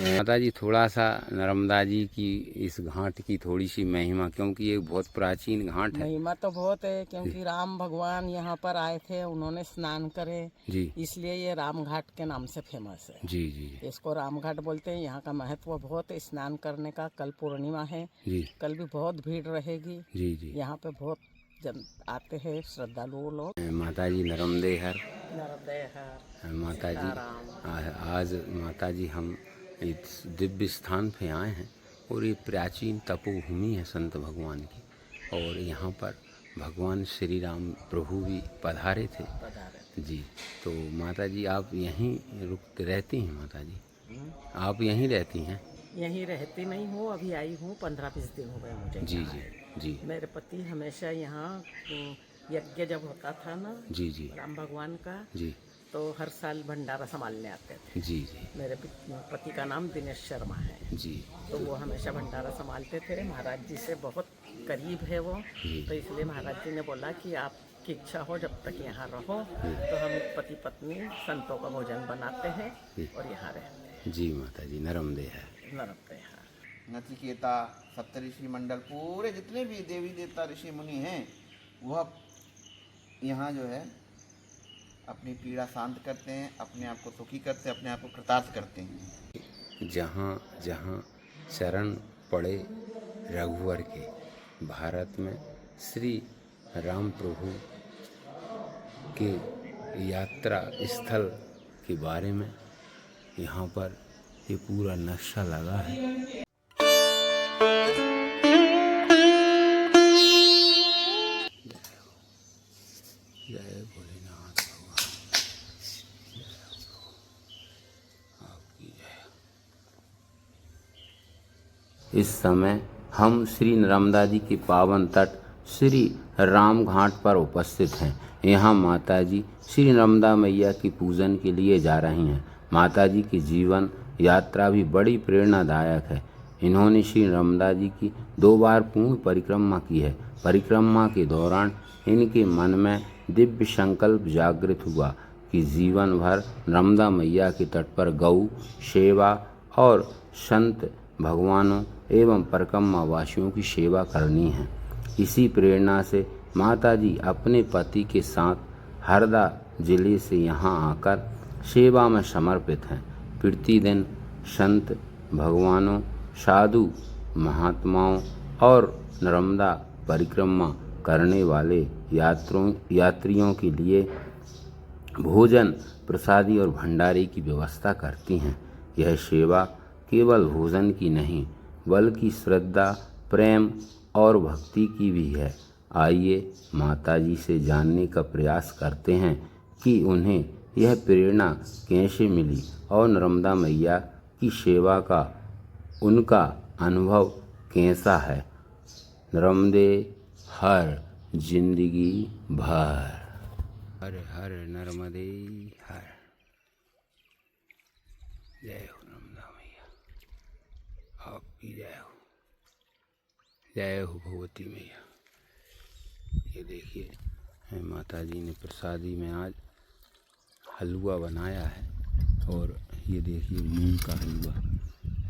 माता जी थोड़ा सा नर्मदा जी की इस घाट की थोड़ी सी महिमा, क्योंकि ये बहुत प्राचीन घाट है। महिमा तो बहुत है, क्योंकि राम भगवान यहाँ पर आए थे, उन्होंने स्नान करे, जी इसलिए ये राम घाट के नाम से फेमस है। जी जी इसको राम घाट बोलते हैं। यहाँ का महत्व बहुत है स्नान करने का। कल पूर्णिमा है, जी कल भी बहुत भीड़ रहेगी। जी जी। यहाँ पे बहुत जन आते हैं श्रद्धालु लोग। माता जी नर्मदे हर नर्मदेहर माता जी सीताराम। आज माता जी हम इस दिव्य स्थान पे आए हैं और ये प्राचीन तपोभूमि है संत भगवान की, और यहाँ पर भगवान श्री राम प्रभु भी पधारे थे जी। तो माता जी आप यहीं रहती हैं? माता जी आप यहीं रहती हैं? यहीं रहती नहीं हूँ, अभी आई हूँ, 15-20 दिन हो गए मुझे। जी जी जी मेरे पति हमेशा यहाँ यज्ञ जब होता था ना जी जी राम भगवान का, जी तो हर साल भंडारा संभालने आते थे। जी जी मेरे पति का नाम दिनेश शर्मा है जी। तो वो हमेशा भंडारा संभालते थे। महाराज जी से बहुत करीब है वो, तो इसलिए महाराज जी ने बोला कि आपकी इच्छा हो जब तक यहाँ रहो, तो हम पति पत्नी संतों का भोजन बनाते हैं और यहाँ रहते हैं। जी माता जी नर्मदे है। नर्मदेहर नचिकेता, सप्तऋषि मंडल, पूरे जितने भी देवी देवता ऋषि मुनि हैं वह यहाँ जो है अपनी पीड़ा शांत करते हैं, अपने आप को सुखी करते हैं, अपने आप को कृतार्थ करते हैं। जहाँ जहाँ शरण पड़े रघुवर के, भारत में श्री राम प्रभु के यात्रा स्थल के बारे में यहाँ पर ये पूरा नक्शा लगा है। जय भोलेनाथ भगवान, आपकी जय। इस समय हम श्री नर्मदा जी के पावन तट श्री राम घाट पर उपस्थित हैं। यहाँ माता जी श्री नर्मदा मैया की पूजन के लिए जा रही हैं। माता जी की जीवन यात्रा भी बड़ी प्रेरणादायक है। इन्होंने श्री नर्मदा जी की 2 बार पूर्ण परिक्रमा की है। परिक्रमा के दौरान इनके मन में दिव्य संकल्प जागृत हुआ कि जीवन भर नर्मदा मैया के तट पर गौ सेवा और संत भगवानों एवं परिक्रमा वासियों की सेवा करनी है। इसी प्रेरणा से माता जी अपने पति के साथ हरदा जिले से यहाँ आकर सेवा में समर्पित हैं। प्रतिदिन संत भगवानों, साधु महात्माओं और नर्मदा परिक्रमा करने वाले यात्रियों के लिए भोजन, प्रसादी और भंडारे की व्यवस्था करती हैं। यह सेवा केवल भोजन की नहीं बल्कि श्रद्धा, प्रेम और भक्ति की भी है। आइए माता जी से जानने का प्रयास करते हैं कि उन्हें यह प्रेरणा कैसे मिली और नर्मदा मैया की सेवा का उनका अनुभव कैसा है। नर्मदे हर जिंदगी भर, हर हर नर्मदे हर। जय हो नर्मदा मैया, आपकी जय हो। जय हो भगवती मैया। ये देखिए माता जी ने प्रसादी में आज हलवा बनाया है, और ये देखिए मूंग का हलवा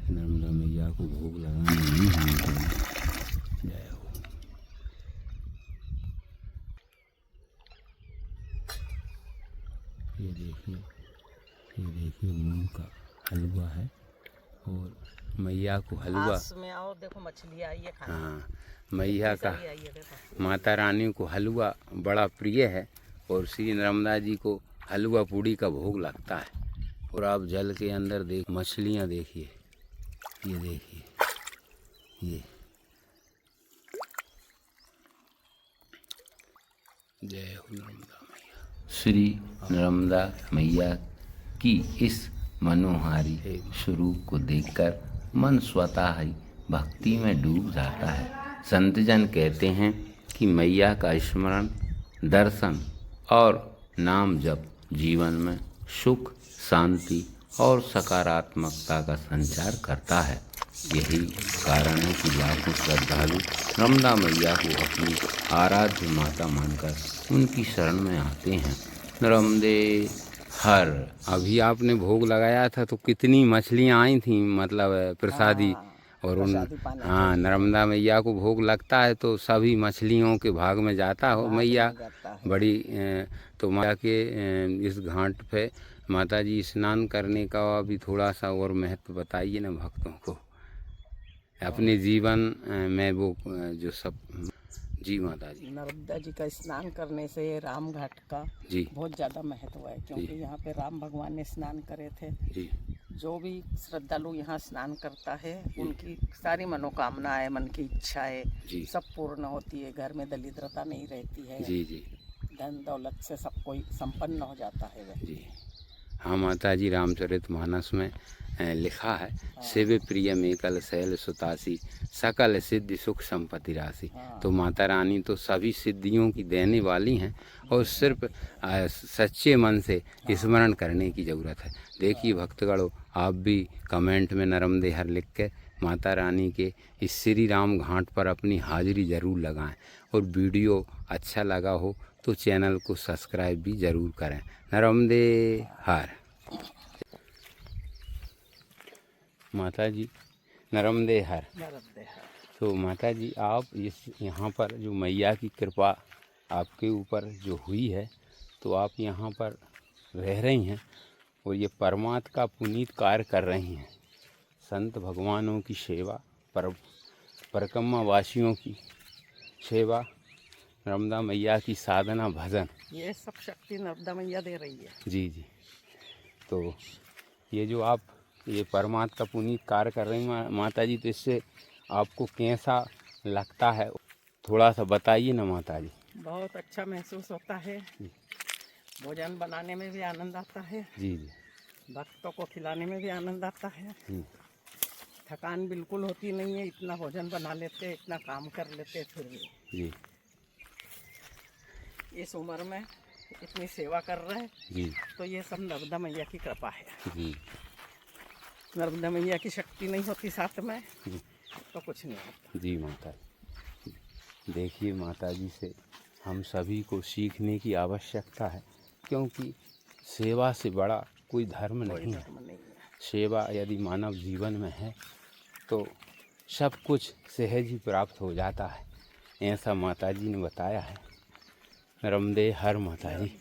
नर्मदा मैया को भोग लगाने नहीं है। जय हो। ये देखिए मूंग का हलवा है, और मैया को हलवा में आओ, देखो मछली आई है खाने। हाँ, मैया का माता रानी को हलवा बड़ा प्रिय है, और श्री नर्मदा जी को हलवा पूड़ी का भोग लगता है। और आप जल के अंदर देख मछलियाँ देखिए, ये देखिए ये। जय हो नर्मदा मैया। श्री नर्मदा मैया की इस मनोहारी स्वरूप को देखकर मन स्वतः ही भक्ति में डूब जाता है। संतजन कहते हैं कि मैया का स्मरण, दर्शन और नाम जप जीवन में सुख, शांति और सकारात्मकता का संचार करता है। यही कारण है कि लाखों श्रद्धालु नर्मदा मैया को अपनी आराध्य माता मानकर उनकी शरण में आते हैं। नर्मदे हर। अभी आपने भोग लगाया था तो कितनी मछलियाँ आई थी, मतलब प्रसादी। और उन प्रसादी पाने हाँ, के लिए नर्मदा मैया को भोग लगता है तो सभी मछलियों के भाग में जाता हो भाग मैया। में जाता है। बड़ी तो माता के इस घाट पे माता जी स्नान करने का अभी थोड़ा सा और महत्व बताइए ना भक्तों को अपने जीवन में, वो जो सब। जी माता जी। नर्मदा जी का स्नान करने से राम घाट का जी बहुत ज़्यादा महत्व है, क्योंकि यहाँ पे राम भगवान ने स्नान करे थे। जी जो भी श्रद्धालु यहाँ स्नान करता है उनकी सारी मनोकामनाएं, मन की इच्छाएं जी सब पूर्ण होती है। घर में दरिद्रता नहीं रहती है, जी जी धन दौलत से सब कोई संपन्न हो जाता है व्यक्ति। जी। हाँ माता जी, रामचरितमानस में लिखा है, शिव प्रिय मेकल शैल सुतासी, सकल सिद्धि सुख संपत्ति राशि। तो माता रानी तो सभी सिद्धियों की देने वाली हैं और सिर्फ सच्चे मन से स्मरण करने की ज़रूरत है। देखिए भक्तगणों, आप भी कमेंट में नर्मदे हर लिख के माता रानी के इस श्री राम घाट पर अपनी हाजिरी ज़रूर लगाएं। और वीडियो अच्छा लगा हो तो चैनल को सब्सक्राइब भी ज़रूर करें। नर्मदे हर। माता जी नर्मदे हर। नर्मदे हर। तो माता जी, आप इस यहाँ पर जो मैया की कृपा आपके ऊपर जो हुई है, तो आप यहाँ पर रह रही हैं और ये परमात्मा का पुनीत कार्य कर रही हैं। संत भगवानों की सेवा, परिक्रमा वासियों की सेवा, नर्मदा मैया की साधना, भजन, ये सब शक्ति नर्मदा मैया दे रही है। जी जी। तो ये जो आप ये परमात्मा का पुनीत कार्य कर रही माता जी, तो इससे आपको कैसा लगता है, थोड़ा सा बताइए ना माता जी। बहुत अच्छा महसूस होता है, भोजन बनाने में भी आनंद आता है, जी जी। भक्तों को खिलाने में भी आनंद आता है। थकान बिल्कुल होती नहीं है, इतना भोजन बना लेते, इतना काम कर लेते, फिर भी जी। इस उम्र में इतनी सेवा कर रहे हैं जी तो ये सब नर्मदा मैया की कृपा है। जी नर्मदा मैया की शक्ति नहीं होती साथ में जी तो कुछ नहीं होता। जी माता जी, देखिए माता जी से हम सभी को सीखने की आवश्यकता है, क्योंकि सेवा से बड़ा कोई धर्म नहीं है। सेवा यदि मानव जीवन में है तो सब कुछ सहज ही प्राप्त हो जाता है, ऐसा माता जी ने बताया है। नर्मदे हर माता जी।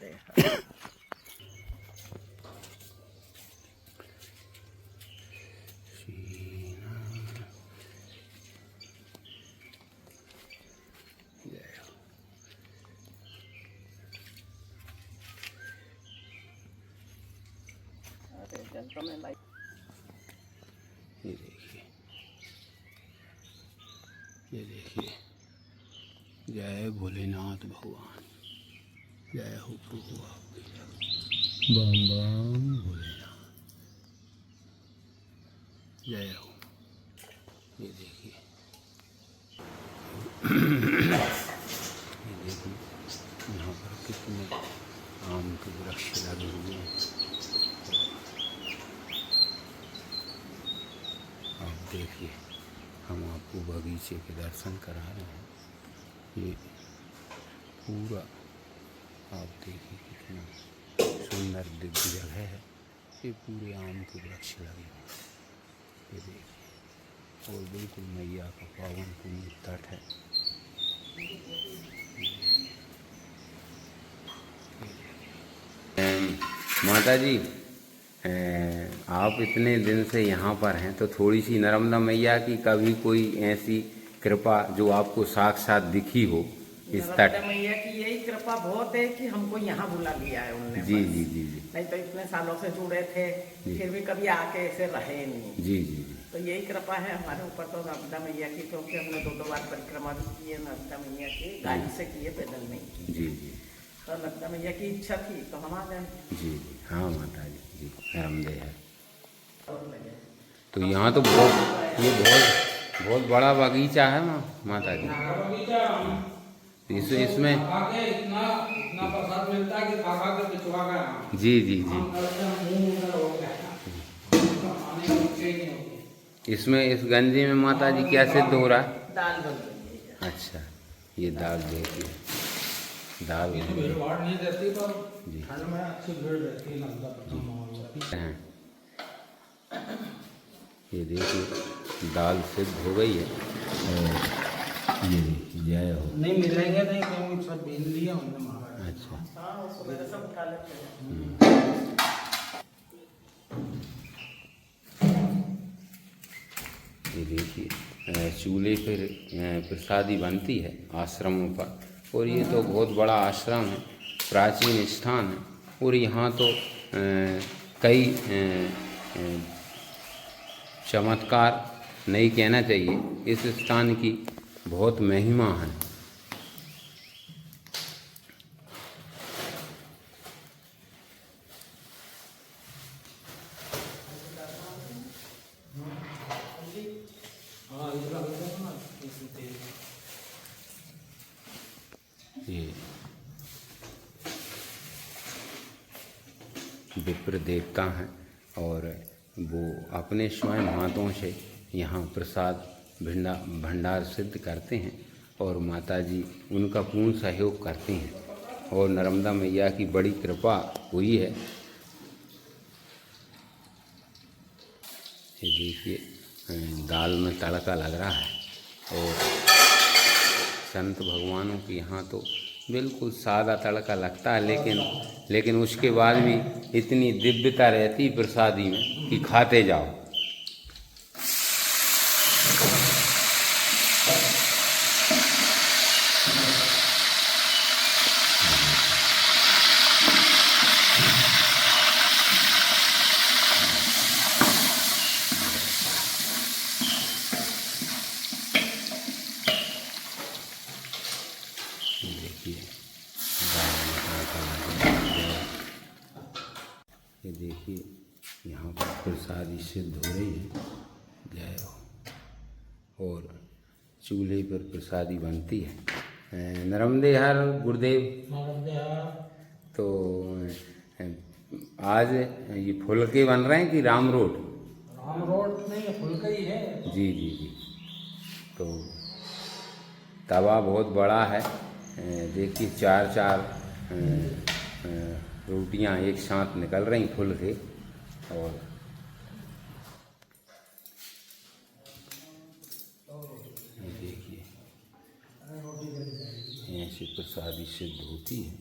ये देखिए, ये देखिए, जय भोलेनाथ भगवान, जय हो प्रभु आपकी, बम बम भोलेनाथ, जय हो। ये देखिए, ये देखिए यहाँ पर कितने आम के वृक्ष लगे हुए हैं। आप देखिए, हम आपको बगीचे के दर्शन करा रहे हैं। ये पूरा आप देखिए कितना सुंदर दिव्य जगह है। ये पूरे आम के वृक्ष लगे हैं, ये देखिए, और बिल्कुल मैया का पावन पुण्य तट है। माता जी, आप इतने दिन से यहाँ पर हैं, तो थोड़ी सी नर्मदा मैया की कभी कोई ऐसी कृपा जो आपको साक्षात दिखी हो इस तट? नर्मदा मैया की यही कृपा बहुत है कि हमको यहाँ बुला लिया है उन्होंने। जी जी जी जी। नहीं तो इतने सालों से जुड़े थे, फिर भी कभी आके ऐसे रहे नहीं। जी जी जी। तो यही कृपा है हमारे ऊपर तो नर्मदा मैया की, क्योंकि हमने 2 बार परिक्रमा भी की है नर्मदा मैया की, गाड़ी से की है, पैदल नहीं की। जी जी। तो नर्मदा मैया की इच्छा थी तो हम आ गए। जी जी। हाँ माता जी, जी नर्मदे है। तो यहाँ तो ये बहुत बड़ा बगीचा है माता जी। इसमें जी जी जी, इसमें इस गंजी में माता जी क्या सिद्ध हो रहा है? दाल बन रही है। अच्छा, ये दाल देखिए, दाल इतनी भीड़ भाड़ नहीं रहती पर जी। ठंड में अच्छी भीड़ रहती है नर्मदा परिक्रमा होती है। हैं। ये देखिए दाल सिद्ध हो गई है और ये देखिए जय हो। नहीं मिलेंगे नहीं क्योंकि सब बीन लिया हमने महाराज। अच्छा हाँ सवेरे सब उठा लेते हैं। ये देखिए चूल्हे पर प्रसादी बनती है आश्रमों पर, और ये तो बहुत बड़ा आश्रम है, प्राचीन स्थान है, और यहाँ तो कई चमत्कार नहीं कहना चाहिए, इस स्थान की बहुत महिमा है। हाँ ये लग रहा है ना इसी तेल। ये विप्र देवता हैं और वो अपने स्वयं हाथों से यहाँ प्रसाद भंडार सिद्ध करते हैं, और माता जी उनका पूर्ण सहयोग करती हैं, और नर्मदा मैया की बड़ी कृपा हुई है। ये देखिए दाल में तड़का लग रहा है, और संत भगवानों के यहाँ तो बिल्कुल सादा तड़का लगता है, लेकिन उसके बाद भी इतनी दिव्यता रहती प्रसादी में कि खाते जाओ। देखिए दाल में तड़का लग रहा है। ये देखिए यहाँ पर प्रसादी सिद्ध हो रही है, जय हो, और चूल्हे पर प्रसादी बनती है। नर्मदे हर गुरुदेव। तो आज ये फुलके बन रहे हैं कि राम रोट? राम रोट नहीं है, फुल्का ही है। जी जी जी। तो तवा बहुत बड़ा है, देखिए चार चार रोटियां एक साथ निकल रही फुल के, और ये देखिए ऐसे प्रसादी सिद्ध होती है।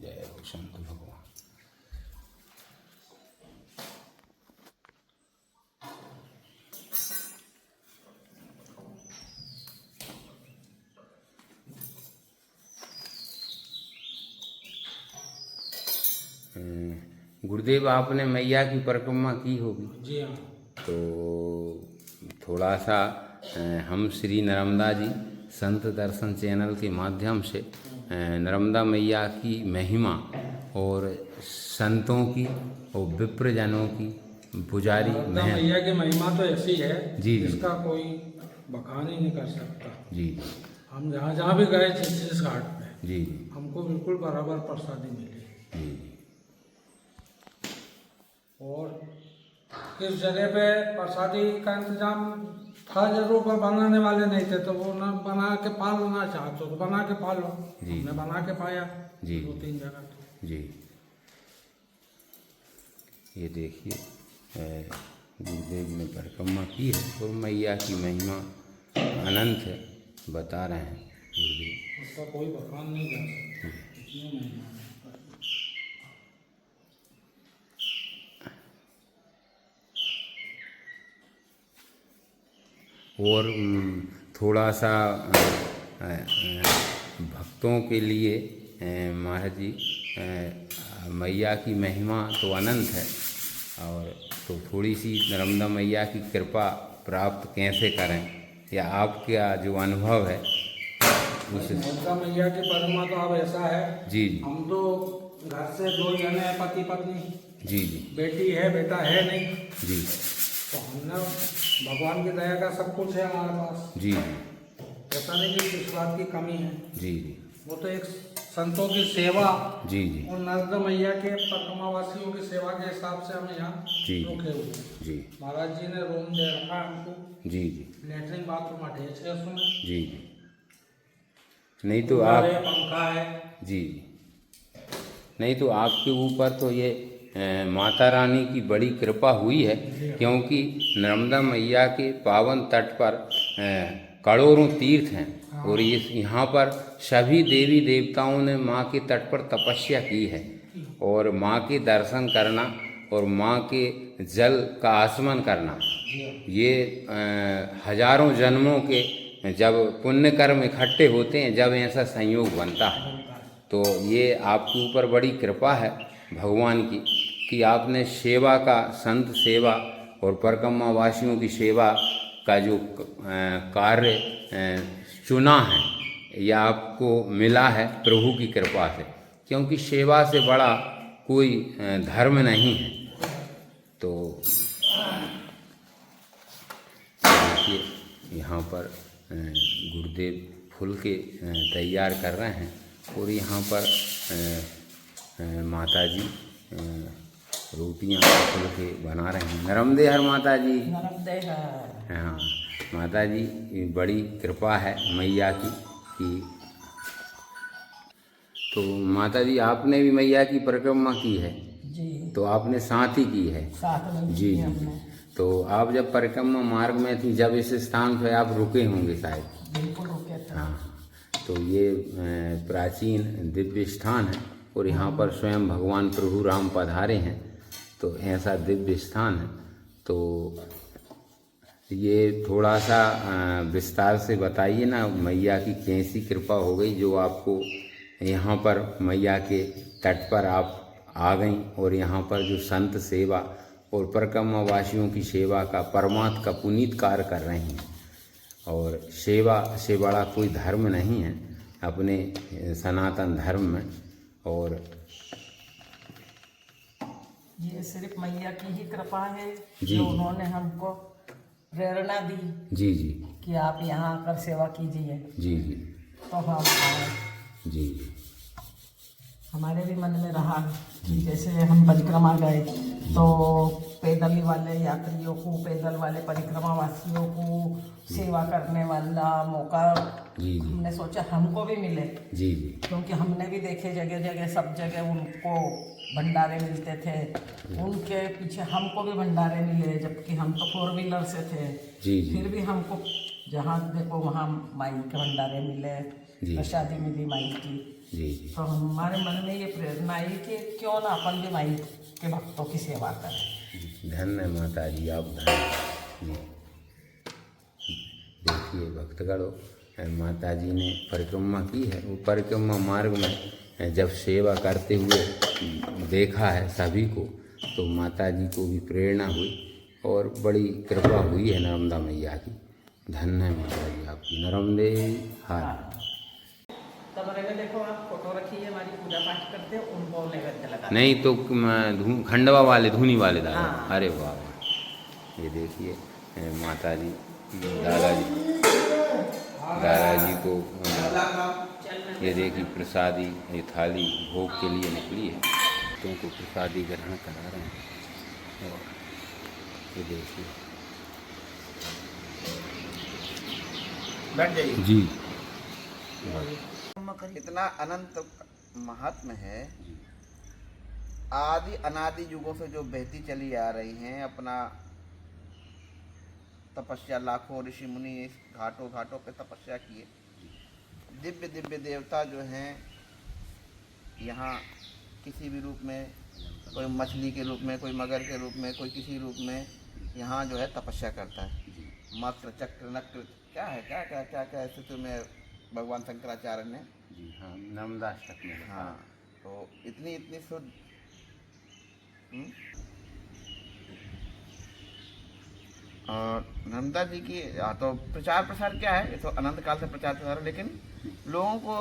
जय हो संत भगवान। गुरुदेव आपने मैया की परिक्रमा की होगी, जी हाँ। तो थोड़ा सा हम श्री नर्मदा जी संत दर्शन चैनल के माध्यम से नर्मदा मैया की महिमा और संतों की और विप्रजनों की पुजारी नर्मदा मैया की महिमा तो ऐसी है जी, जी। इसका कोई बखान ही नहीं कर सकता। जी हम जहाँ जहाँ भी गए जिस घाट पे जी हमको बिल्कुल बराबर प्रसादी मिली। जी और किस जगह पे प्रसादी का इंतजाम था जरूर, पर बनाने वाले नहीं थे, तो वो ना बना के पालना चाहते तो बना के पालो। जी। हमने बना के पाया जी। 2-3 जगह तो। जी। ये देखिए गुरुदेव ने परिक्रमा की है और मैया की महिमा अनंत है, बता रहे हैं गुरुदेव। उसका कोई बखान नहीं कर सकता, इतनी महिमा है। और थोड़ा सा भक्तों के लिए महाराज जी मैया की महिमा तो अनंत है, और तो थोड़ी सी नर्मदा मैया की कृपा प्राप्त कैसे करें, या आपका जो अनुभव है उस। नर्मदा मैया की परिक्रमा तो अब ऐसा है जी जी हम तो घर से 2 जने हैं, पति पत्नी, जी जी बेटी है बेटा है नहीं, जी तो हमने भगवान की दया का सब कुछ है हमारे पास। जी ऐसा नहीं कि किस बात की कमी है, जी जी वो तो एक संतों की सेवा जी जी और नर्मदा मैया के परिक्रमावासियों की सेवा के हिसाब से हम यहाँ जी। रुके हुए हैं। जी महाराज जी ने रूम दे रखा है हमको, जी जी लेटरिन बाथरूम अटैच है उसमें, जी जी। नहीं तो कूलर आप है, पंखा है, जी जी। नहीं तो आपके ऊपर तो ये माता रानी की बड़ी कृपा हुई है, क्योंकि नर्मदा मैया के पावन तट पर करोड़ों तीर्थ हैं और इस यहाँ पर सभी देवी देवताओं ने माँ के तट पर तपस्या की है। और माँ के दर्शन करना और माँ के जल का आसमन करना, ये हजारों जन्मों के जब पुण्य कर्म इकट्ठे होते हैं, जब ऐसा संयोग बनता है, तो ये आपके ऊपर बड़ी कृपा है भगवान की कि आपने सेवा का, संत सेवा और परिक्रमा वासियों की सेवा का जो कार्य चुना है, यह आपको मिला है प्रभु की कृपा से, क्योंकि सेवा से बड़ा कोई धर्म नहीं है। तो देखिए यहाँ पर गुरुदेव फूल के तैयार कर रहे हैं और यहाँ पर माता जी रोटियाँ फूल के बना रहे हैं। नर्मदे हर माता जी। नर्मदे हर। हाँ माता जी, बड़ी कृपा है मैया की कि तो माता जी आपने भी मैया की परिक्रमा की है जी। तो आपने साथ ही की है। साथ में जी जी। तो आप जब परिक्रमा मार्ग में थी, जब इस स्थान पे आप रुके होंगे शायद। बिल्कुल रुके थे। हाँ, तो ये प्राचीन दिव्य स्थान है और यहाँ पर स्वयं भगवान प्रभु राम पधारे हैं, तो ऐसा दिव्य स्थान है। तो ये थोड़ा सा विस्तार से बताइए ना, मैया की कैसी कृपा हो गई जो आपको यहाँ पर मैया के तट पर आप आ गई और यहाँ पर जो संत सेवा और परिक्रमा वासियों की सेवा का, परमात्मा का पुनीत कार्य कर रही हैं। और सेवा से बड़ा कोई धर्म नहीं है अपने सनातन धर्म में। और ये सिर्फ मैया की ही कृपा है जी। जो उन्होंने हमको प्रेरणा दी जी जी कि आप यहाँ आकर सेवा कीजिए, जी जी तो हम आए। जी जी हमारे भी मन में रहा कि जैसे हम परिक्रमा गए तो पैदल वाले यात्रियों को, पैदल वाले परिक्रमा वासियों को सेवा करने वाला मौका जी जी हमने सोचा हमको भी मिले, जी जी क्योंकि हमने भी देखे जगह जगह, सब जगह उनको भंडारे मिलते थे, उनके पीछे हमको भी भंडारे मिले, जबकि हम तो 4 व्हीलर से थे। जी जी फिर भी हमको जहाँ देखो वहाँ माई के भंडारे मिले, जी। प्रसादी मिली माई की। जी जी तो हमारे मन में ये प्रेरणा आई कि क्यों ना अपन भी माई के भक्तों की सेवा करें। धन्य माता जी, आप धन्य जी। देखिए भक्तगणों, माता जी ने परिक्रमा की है, वो परिक्रमा मार्ग में जब सेवा करते हुए देखा है सभी को, तो माता जी को भी प्रेरणा हुई और बड़ी कृपा हुई है नर्मदा मैया की। धन्य है माता जी आपकी। नर्मदे हर। कमरे में देखो आप फोटो रखी है, हमारी पूजा पाठ करते हैं, उनको नैवेद्य लगा। नहीं तो खंडवा वाले, धूनी वाले दादा। हाँ। अरे वाह वाह। ये देखिए माता जी, दादाजी को ये देखिए प्रसादी, ये थाली भोग के लिए निकली है, तो उनको प्रसादी ग्रहण करा रहे हैं। और ये देखिए बैठ जाइए जी। इतना अनंत महात्म है, आदि अनादि युगों से जो बहती चली आ रही हैं। अपना तपस्या, लाखों ऋषि मुनि इस घाटों घाटों पे तपस्या किए। दिव्य दिव्य देवता जो हैं यहाँ किसी भी रूप में, कोई मछली के रूप में, कोई मगर के रूप में, कोई किसी रूप में यहाँ जो है तपस्या करता है। मक्र चक्र नक्र क्या है, क्या क्या क्या क्या स्थिति में भगवान शंकराचार्य ने। जी हाँ, नर्मदाष्टक में। हाँ, तो इतनी इतनी शुद्ध और नर्मदा जी की तो प्रचार प्रसार क्या है, ये तो अनंत काल से प्रचार प्रसार है। लेकिन लोगों को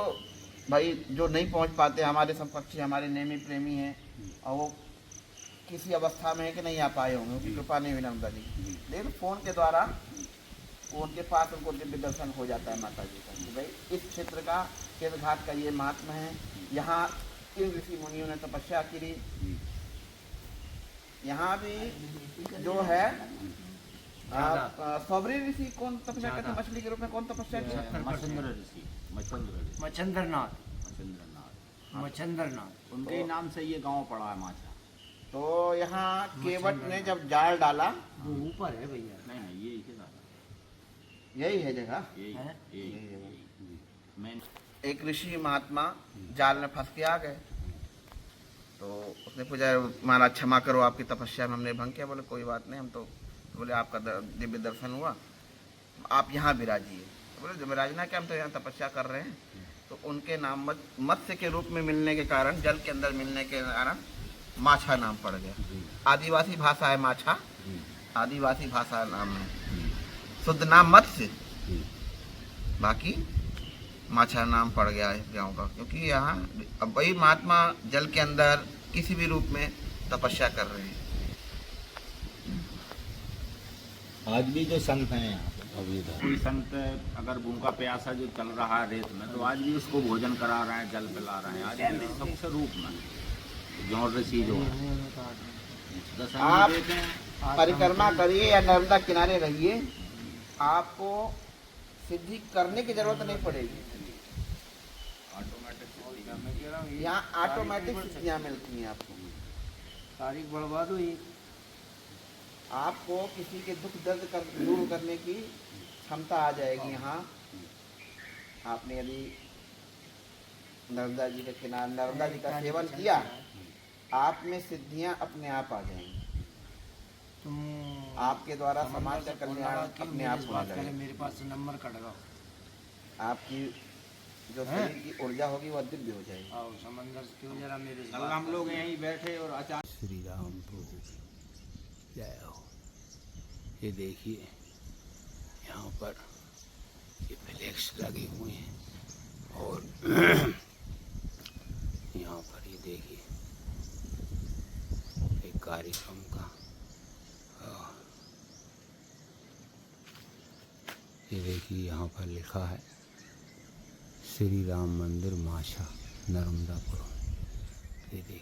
भाई जो नहीं पहुंच पाते, हमारे समकक्षी, हमारे नेमी प्रेमी हैं, और वो किसी अवस्था में है कि नहीं आ पाए होंगे, उनकी कृपा नहीं हुई नर्मदा जी की। लेकिन फ़ोन के द्वारा वो उनके पास उनको दिव्य दर्शन हो जाता है माता जी का कि भाई इस क्षेत्र का, केदार घाट का ये महात्मा है, यहाँ इन ऋषि मुनियों ने तपस्या की। यहाँ भी जो है सौबरी ऋषि कौन तपस्या करते, मछली के रूप में कौन तपस्या की? मच्छंद्र ऋषि, मच्छंद्रनाथ। मच्छंद्रनाथ उनके ही नाम से ये गांव पड़ा है माछा। तो यहाँ केवट ने जब जाल डाला, वो ऊपर है भैया। नहीं नहीं ये इसे ज्यादा यही है जगह। यही है? यही मैं एक ऋषि महात्मा जाल में फंस के आ गए, तो उसने पूछा महाराज क्षमा करो, आपकी तपस्या में हमने भंग किया। बोले कोई बात नहीं, हम तो बोले आपका दिव्य दर्शन हुआ, आप यहाँ विराजिए। तो बोले विराजना क्या, हम तो यहाँ तपस्या कर रहे हैं। तो उनके नाम मत्स्य के रूप में मिलने के कारण, जल के अंदर मिलने के कारण माछा नाम पड़ गया। आदिवासी भाषा है माछा, आदिवासी भाषा नाम है, शुद्ध नाम मत्स्य, बाकी माछा नाम पड़ गया है गाँव का, क्योंकि यहाँ अब वही महात्मा जल के अंदर किसी भी रूप में तपस्या कर रहे हैं। आज भी जो संत हैं यहाँ पे, कोई संत अगर भूखा प्यासा जो चल रहा है रेत में, तो आज भी उसको भोजन करा रहे हैं, जल पिला रहे हैं। आज भी सबसे रूप में जो ऋषि जो है, आप परिक्रमा करिए या नर्मदा किनारे रहिए, आपको सिद्धि करने की जरूरत नहीं पड़ेगी। यहाँ ऑटोमेटिक सिद्धियाँ मिलती हैं आपको। तारीख बढ़वा दो ये। आपको किसी के दुख दर्द दूर करने की क्षमता आ जाएगी। यहाँ आपने यदि नर्मदा जी के किनारे नर्मदा जी का सेवन किया, आप में सिद्धियाँ अपने आप आ जाएंगी। आपके द्वारा समाज का कल्याण अपने आप होने लगेगा। मेरे पास नंबर कट गया। आपकी जो शरीर की ऊर्जा होगी वह दिव्य हो जाएगी। आओ समंदर क्यों जरा मेरे साथ। कल हम लोग यहीं बैठे और अचानक श्री राम प्रभु जय हो। ये देखिए यहाँ पर ये फ्लैक्स लगे हुए हैं, और यहाँ पर ये देखिए एक कार्यक्रम का, ये देखिए यहाँ पर लिखा है श्री राम मंदिर माछा नर्मदापुरम। ये देखिए।